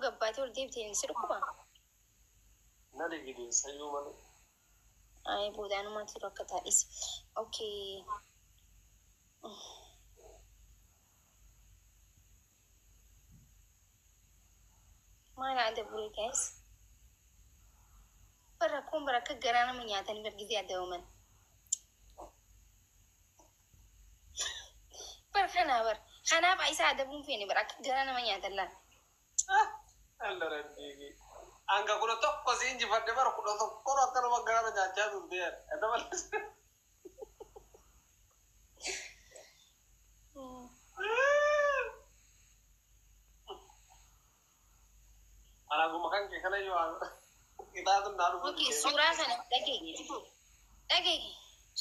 gabbaatee ol deebitee ni sirkuba. Nadi gidi sayyuu malee. Ay boodaanumaatti rakka taa'is. Okay. Maal adda buree guys? Kun barakka garaa nama nyaatanii bargizee adda uuman. Kanaaf isaa adda buun feene barakka garaa nama nyaatan laan. Allah rabbi. Angka kuda tokko si injifadhe bara kuda tokko akka nama garaa nyaachaa turte yaad. Adda malee. Anaguma kan ke kana yoo kita tuh naruh. Okay, suuraa kana dhagee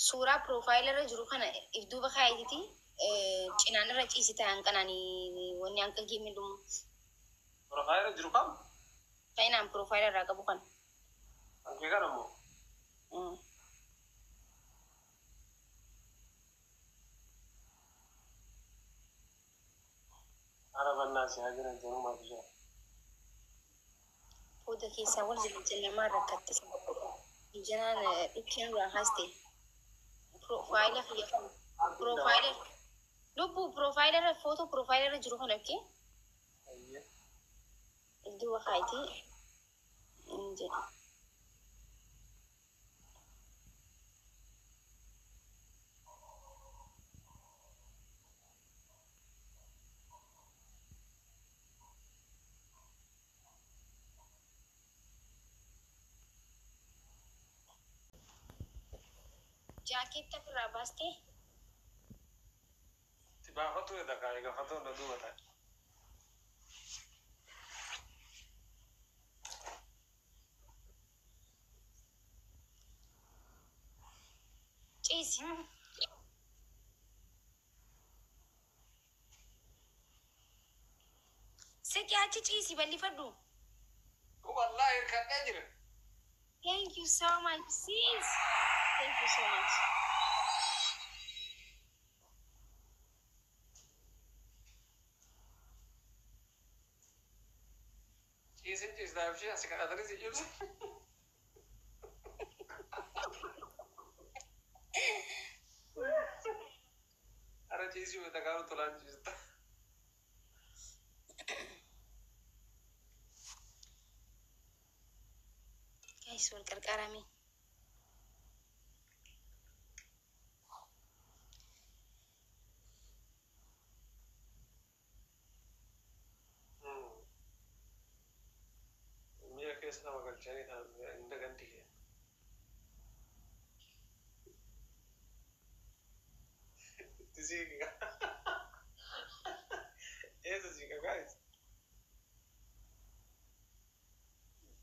suuraa profaayilii irra jiru kana if duuba kaayititi cinaan irra ciisite hanqanaanii wanni hanqa geemmi dhumu. Profaayilii jiru kam? Kainaan profaayilii irraa qabu kana. Angke kana moo? Arabannaa si hajiran jenuu maafishaa. Fuuda keessaa wal jijjiiramaa rakkatte janaan dhukkeen irraa haaste profaayilii fayyadamu. Profaayilii lubbuu profaayilii irra footoo profaayilii irra jiru kana okkee. Iddoo wakaayitii jedhu. Jaaketta ofirraa baastee. Si baafatu edda kaa eegafatu na duuba ta'a. Ciisi. Seqii achi ciisi bal'ifadhu. Wallahi hirkadhee jira. Thank you so much, sis. Thank you so much. Ciisi daabishee asii kadhatanii si jirtu. Ara ciisii wayita gaaru tolaan ciista. Guys, wal qarqarame. Miya keessa nama galchanii inda ganti kee. Tisiika. Eessa siika guys?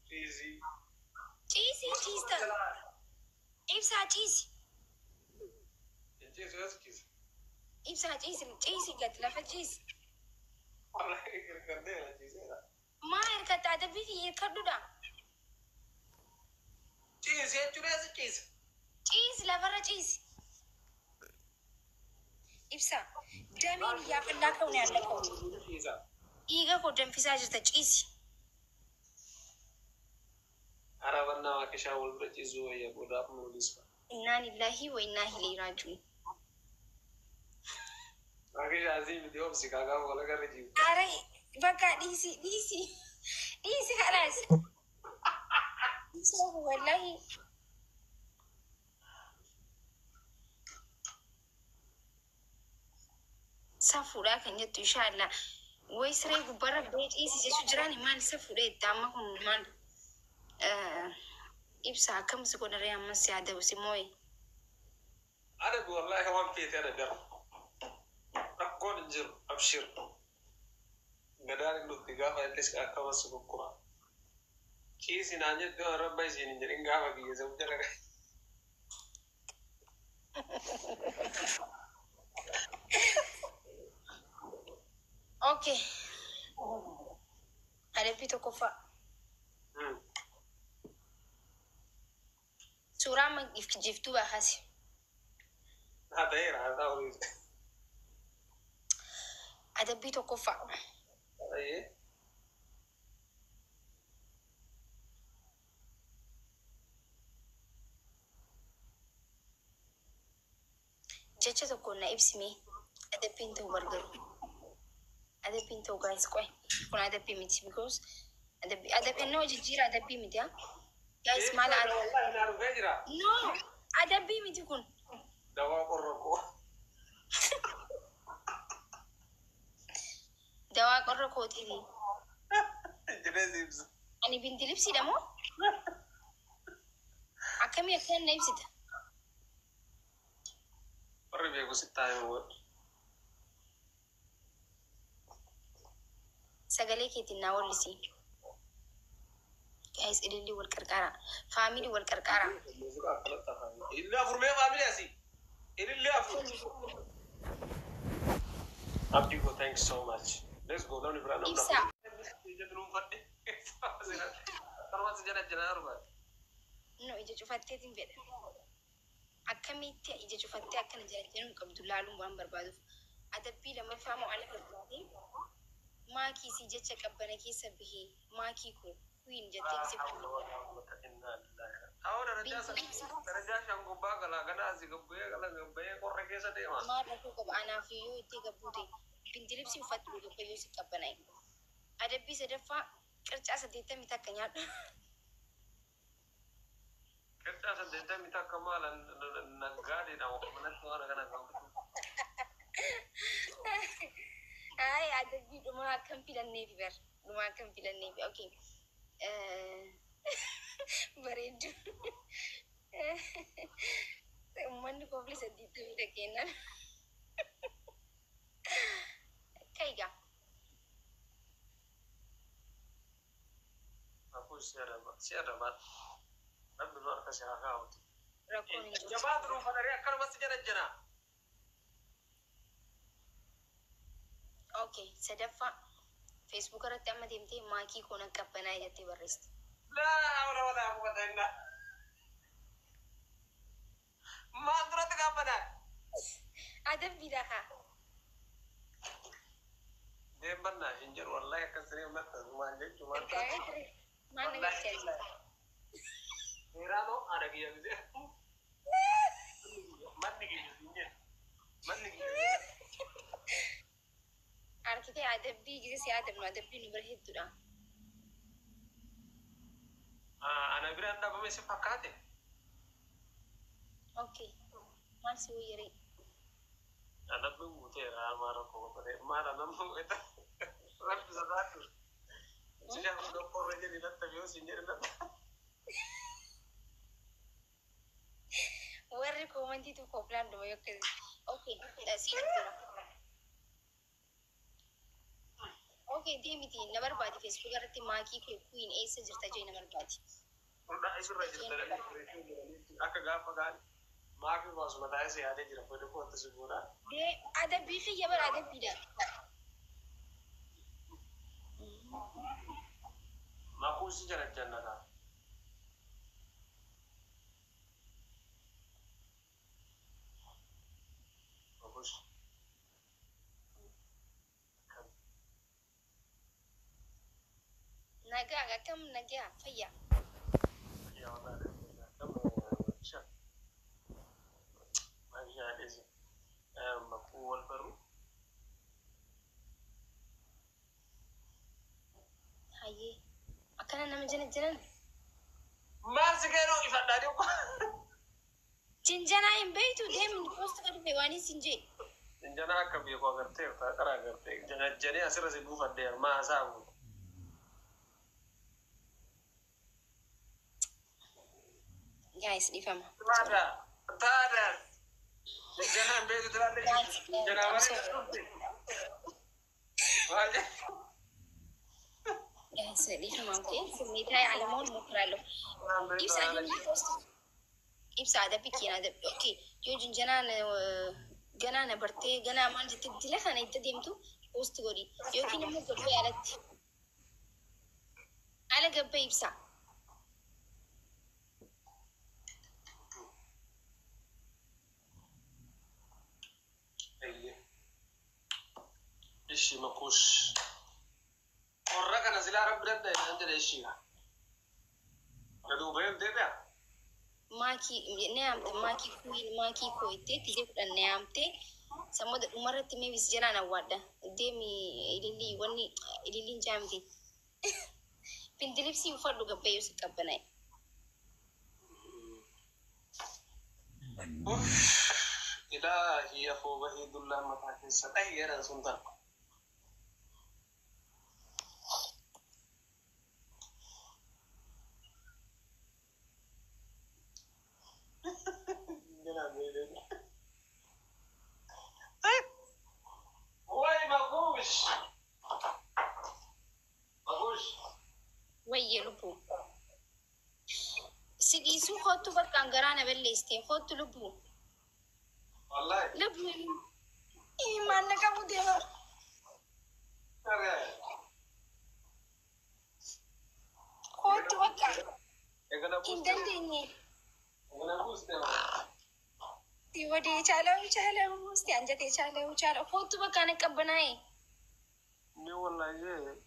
Ciisii. Ciista. Ibsaa ciisi. Ciisi as ciisi. Ibsaa ciisi gad lafa ciisi. Wallahi hirkadhee la ciiseera. Maa hirkattaa dabbiifi hirkadhuudha. Ciisi jechuun eessa ciisi? Ciisi lafarra ciisi. Ibsaa dameen iyyaafannaa ka'u ni alla ka'u. Dhiiga koo danfisaa jirta ciisi. Arabannaa waaqeshaa wal bira ciisuu wayya godhaaf mul'isa. Innaa lillahi wa innaa ilaihi raaji'uun. Waaqeshaa asii miti obsi kaakaa wala garra jiru. Are bakka dhiisi kalaas. Wallahi. Safuudhaa kan jettu inshaallah. Way siree gubbarra bee ciisi jechuun jiraan maal safuudha itti amma kun maal ibsa akkamsi godharee ammas yaada usi mooye. Adabi wallahi waan feete adabi arra. Rakkoon hin jiru abshir. Gadaan hin dhufti gaafa illee akkama si kukkura. Ciisi naan jettu rabba isiin hin jedhin gaafa kiyya sabu jala. Okay. Adabbii tokkoffaa. Suuraa jiftuu baafasi. Ta'eera haa ta'u. Adabbii tokkoffaa. jecha tokkoon na ibsime adabbiin ta'uu barbaadu. Adabbiin ta'uu guys qoy kun adabbii miti because adabbii no jijjiira adabbii miti guys maal no adabbii miti kun dawaa qorrokoo dawaa qorrokootii jedhee ani binti libsiidha moo akkamii akkan na ibsita warri beeku sittaayoo sagalee keetiin naa wallisi guys ililli wal qarqara family wal qarqara illi afurmee family asi illi afur Abdi go thanks so much let's go down Ibrahim Ibsa no ija cufatteetiin fedha akkamitti ija cufattee akkana jiraachuu qabdu laaluun waan barbaaduuf adabbii lammaffaa moo ala barbaade maakii si jecha qabbana keessa bihee maakii kun queen jettee si darajaa shangubbaa galaa ganaa si gabbee gala gabbee qorra keessa deema maal rakkoo qaba anaaf yoo itti gabbuute binti libsi uffattu gabbayyoo si qabbanaa adabbii sadaffaa qircaa 80 takka nyaadhu qircaa 80 takka maal naggaadheedha manatti waan kana gaafatu ay adabbii dhumaa akkam filanneefi bar dhumaa akkam filanneefi okay bareedu ummanni koofli 80 dhaggeennan kaiga aku siada mat rabbi no akasi hakawti rakkoon hin jiru jabaat ru fadari akkana mas jana okay sadaffaa Facebook irratti amma deemtee maakii kun qabbanaa jettee barreessite la hawla wala quwwata illa ma duratti qabbanaa adabbiidha haa deembanna hinjir wallahi akkasiree matta waan jechu matta maal nagachaati Irano ada dia gitu. Mandi gitu. Arkite adabbii gitu si adabnu adabbii nu berhidduudha. Ana bira anda bame si fakkaate. Okay. Maal si wayire? Adabbii muteera mara ko bare mara namu eta. Rabbi zadatu. Sija ko korre jadi natta biyo sinjere natta. Warri komantii tu koplaan duma yookiin okay okay deemiti na barbaadi Facebook irratti maakii kee queen eessa jirta jee na barbaadi Unda isirra jirta akka gaafa gaan maakii baas mataa isa yaadee jira fedhe ko wanta sigura adabbii xiyya bara adabbiidha maakuu si jara jannata nagaa kam nagaa fayya ya wala kamu sha magia desi maku wal baru haye akana nama janan mas gero ifadadi ko jinjana in beitu demin post ka dufe wani sinje jinjana ka bi ko garte ta kara garte jana jani asira se bu fadde ma asabu guys difama tada jinjana beitu tada jana wale guys difama okay sumita alamon mukralo ibsa adabbii kiyana adabbii okay yoo jinjanaan ganaa na bartee ganaa maal jettee dila kana itti deemtu post godhi yookiin immoo gabbee alatti ala gabbee ibsa ishi makush qorra kana sila rabbi dadda ante ishiga nadu bayam debya maakii neamte maakii queen maakii koite tije kudan neamte samoda umarati me bis jala na wada demi ilili wani ilili jamti pindilipsi ufadu gabbe yusi kabbanai ila hiya fo bahidullah matakin sadai yaran sultan wayye lubu sidisu hotu bakkan garana belleste hotu lubu wallahi lubu iman na kamu dema hotu bakkan indandini tiwadi chala musti anjate chala hotu bakkan kabbanai ni wallahi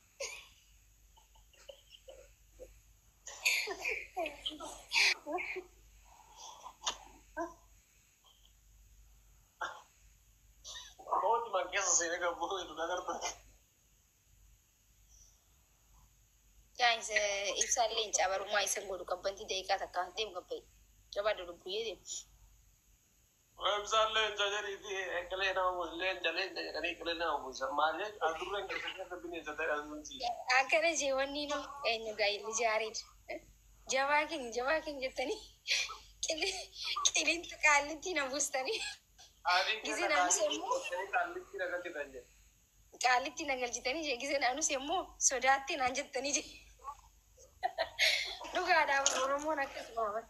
Kau cuma kisah sih nggak boleh itu nggak ngerti. Guys, ibsalleen cabarummaa isan godhu qabbanti deeqaa takka deem gabbay jabaa dudhu buyyee deem. Ibsalleen jajariiti ekelee nama musleen jaleen jajaranii ekelee nama musa maalee adurreen keessatti bineensa ta'e azuunsi. Akkana jeewwanni nu eenyu gaa'illi jaareedha. Jabaa keenya jettanii qilintu qaallitti na buustanii. Gisee naannus immoo qaallitti na galchitanii gisee naannus immoo sodaatti naan jettanii je. Dhugaadhaaf Oromoon akkasuma.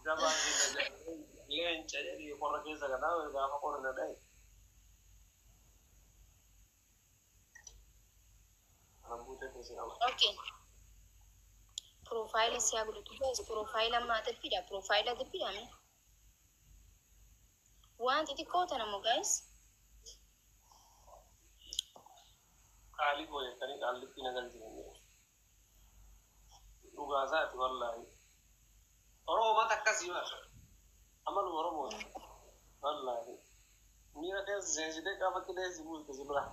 Jabaa keenya leenca jedhee qorra keessa kanaa gaafa qorra dha'e. Okay. Profile siya gudu guys. Profile amma tapida. Profile tapida me. One titi kota namo guys. Kali boy kali kali pinagal jini. Ugaza tu wallahi. Oromo mata kasiwa. Amal Oromo. Wallahi. Mira kayak zezide kaba kile zibu itu zebra.